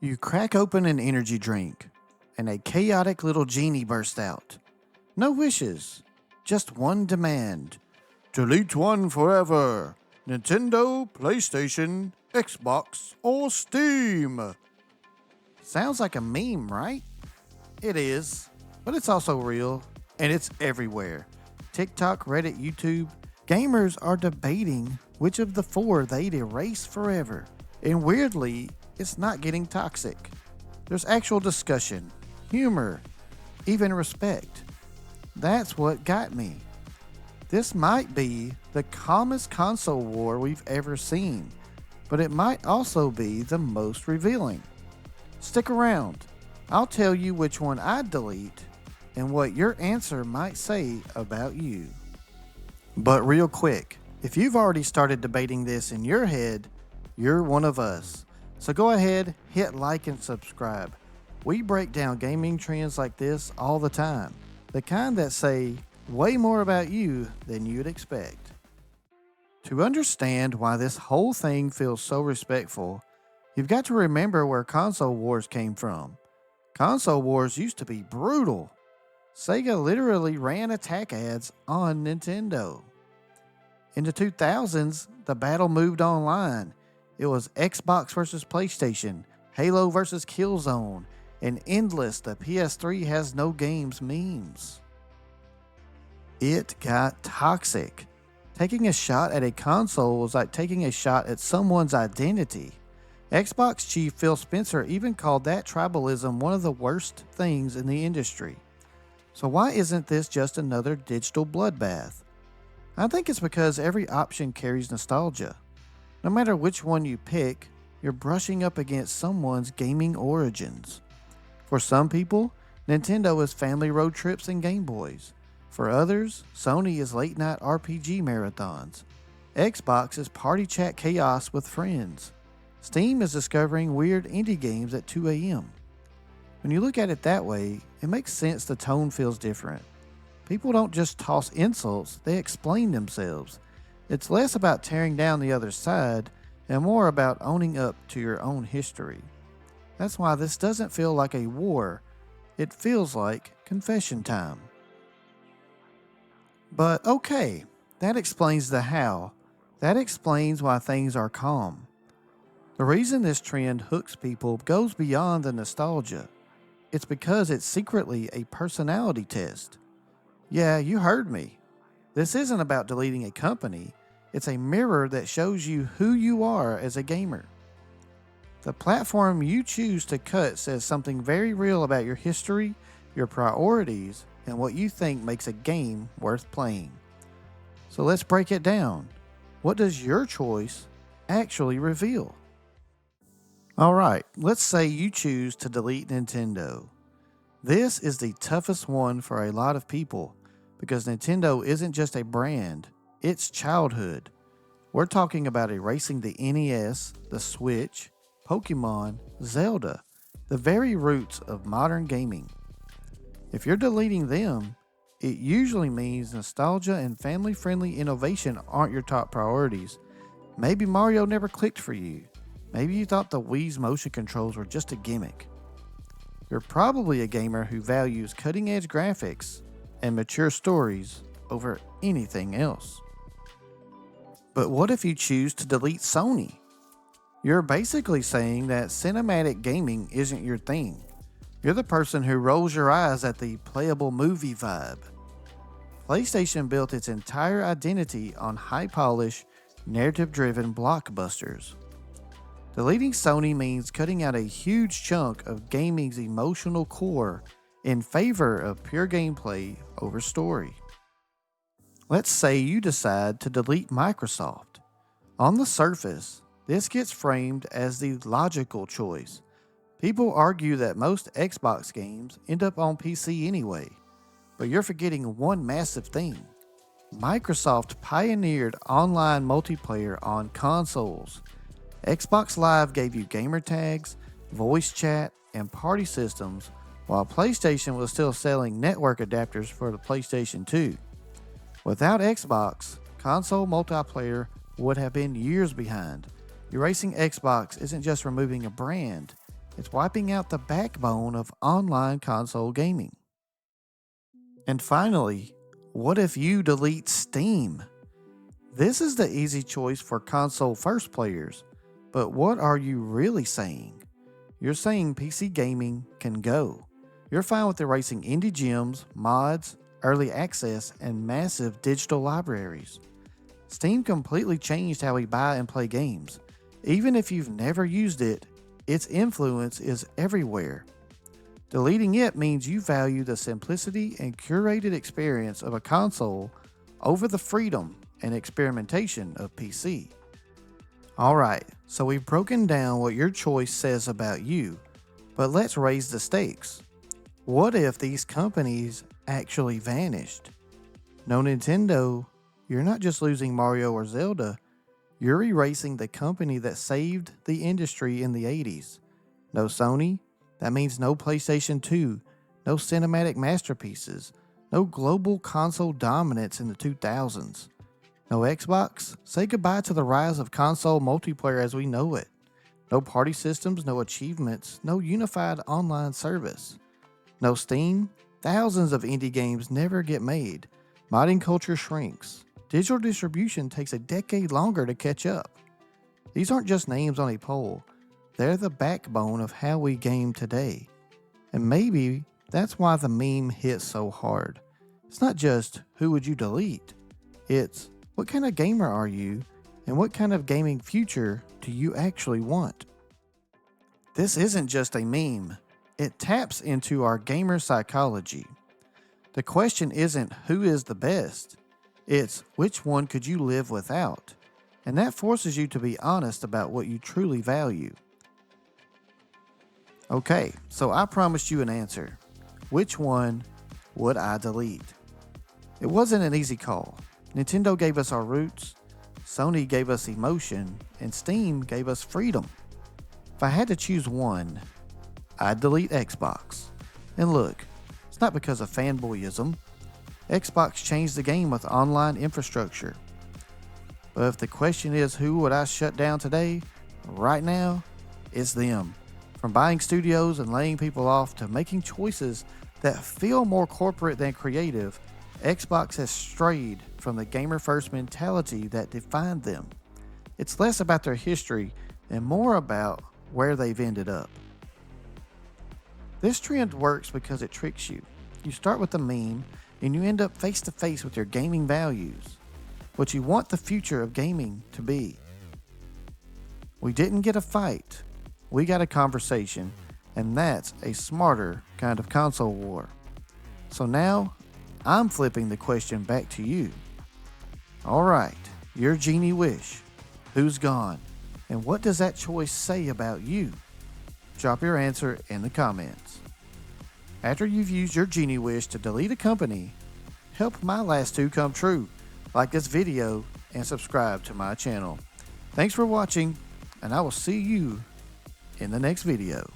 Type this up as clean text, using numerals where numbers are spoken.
You crack open an energy drink, and a chaotic little genie bursts out. No wishes, just one demand. Delete one forever. Nintendo, PlayStation, Xbox, or Steam. Sounds like a meme, right? It is, but it's also real, and it's everywhere. TikTok, Reddit, YouTube. Gamers are debating which of the four they'd erase forever. And weirdly, it's not getting toxic. There's actual discussion, humor, even respect. That's what got me. This might be the calmest console war we've ever seen, but it might also be the most revealing. Stick around. I'll tell you which one I'd delete and what your answer might say about you. But real quick, if you've already started debating this in your head, you're one of us. So go ahead, hit like and subscribe. We break down gaming trends like this all the time. The kind that say way more about you than you'd expect. To understand why this whole thing feels so respectful, you've got to remember where console wars came from. Console wars used to be brutal. Sega literally ran attack ads on Nintendo. In the 2000s, the battle moved online. It was Xbox versus PlayStation, Halo versus Killzone, and endless the PS3 has no games memes. It got toxic. Taking a shot at a console was like taking a shot at someone's identity. Xbox chief Phil Spencer even called that tribalism one of the worst things in the industry. So why isn't this just another digital bloodbath? I think it's because every option carries nostalgia. No matter which one you pick, you're brushing up against someone's gaming origins. For some people, Nintendo is family road trips and Game Boys. For others, Sony is late night RPG marathons. Xbox is party chat chaos with friends. Steam is discovering weird indie games at 2 a.m. When you look at it that way, it makes sense the tone feels different. People don't just toss insults, they explain themselves. It's less about tearing down the other side and more about owning up to your own history. That's why this doesn't feel like a war, it feels like confession time. But okay, that explains the how. That explains why things are calm. The reason this trend hooks people goes beyond the nostalgia. It's because it's secretly a personality test. Yeah, you heard me. This isn't about deleting a company. It's a mirror that shows you who you are as a gamer. The platform you choose to cut says something very real about your history, your priorities, and what you think makes a game worth playing. So let's break it down. What does your choice actually reveal? Alright, let's say you choose to delete Nintendo. This is the toughest one for a lot of people because Nintendo isn't just a brand, it's childhood. We're talking about erasing the NES, the Switch, Pokemon, Zelda, the very roots of modern gaming. If you're deleting them, it usually means nostalgia and family-friendly innovation aren't your top priorities. Maybe Mario never clicked for you. Maybe you thought the Wii's motion controls were just a gimmick. You're probably a gamer who values cutting-edge graphics and mature stories over anything else. But what if you choose to delete Sony? You're basically saying that cinematic gaming isn't your thing. You're the person who rolls your eyes at the playable movie vibe. PlayStation built its entire identity on high-polish, narrative-driven blockbusters. Deleting Sony means cutting out a huge chunk of gaming's emotional core in favor of pure gameplay over story. Let's say you decide to delete Microsoft. On the surface, this gets framed as the logical choice. People argue that most Xbox games end up on PC anyway, but you're forgetting one massive thing. Microsoft pioneered online multiplayer on consoles. Xbox Live gave you gamer tags, voice chat, and party systems, while PlayStation was still selling network adapters for the PlayStation 2. Without Xbox, console multiplayer would have been years behind. Erasing Xbox isn't just removing a brand, It's wiping out the backbone of online console gaming. And finally, what if you delete Steam? This is the easy choice for console first players, but what are you really saying? You're saying PC gaming can go. You're fine with erasing indie gems, mods, early access, and massive digital libraries. Steam completely changed how we buy and play games. Even if you've never used it, its influence is everywhere. Deleting it means you value the simplicity and curated experience of a console over the freedom and experimentation of PC. Alright, so we've broken down what your choice says about you, but let's raise the stakes. What if these companies actually vanished? No Nintendo, you're not just losing Mario or Zelda, you're erasing the company that saved the industry in the 80s. No Sony, that means no PlayStation 2, no cinematic masterpieces, no global console dominance in the 2000s. No Xbox, say goodbye to the rise of console multiplayer as we know it. No party systems, no achievements, no unified online service. No Steam, thousands of indie games never get made. Modding culture shrinks. Digital distribution takes a decade longer to catch up. These aren't just names on a poll. They're the backbone of how we game today. And maybe that's why the meme hits so hard. It's not just who would you delete? It's what kind of gamer are you and what kind of gaming future do you actually want? This isn't just a meme. It taps into our gamer psychology. The question isn't who is the best. It's which one could you live without? And that forces you to be honest about what you truly value. Okay, so I promised you an answer. Which one would I delete? It wasn't an easy call. Nintendo gave us our roots, Sony gave us emotion, and Steam gave us freedom. If I had to choose one, I'd delete Xbox. And look, it's not because of fanboyism. Xbox changed the game with online infrastructure. But if the question is who would I shut down today, right now, it's them. From buying studios and laying people off to making choices that feel more corporate than creative, Xbox has strayed from the gamer-first mentality that defined them. It's less about their history and more about where they've ended up. This trend works because it tricks you. You start with a meme and you end up face to face with your gaming values, what you want the future of gaming to be. We didn't get a fight, we got a conversation, and that's a smarter kind of console war. So now, I'm flipping the question back to you. Alright, your genie wish. Who's gone? And what does that choice say about you? Drop your answer in the comments. After you've used your genie wish to delete a company, help my last two come true. Like this video and subscribe to my channel. Thanks for watching, and I will see you in the next video.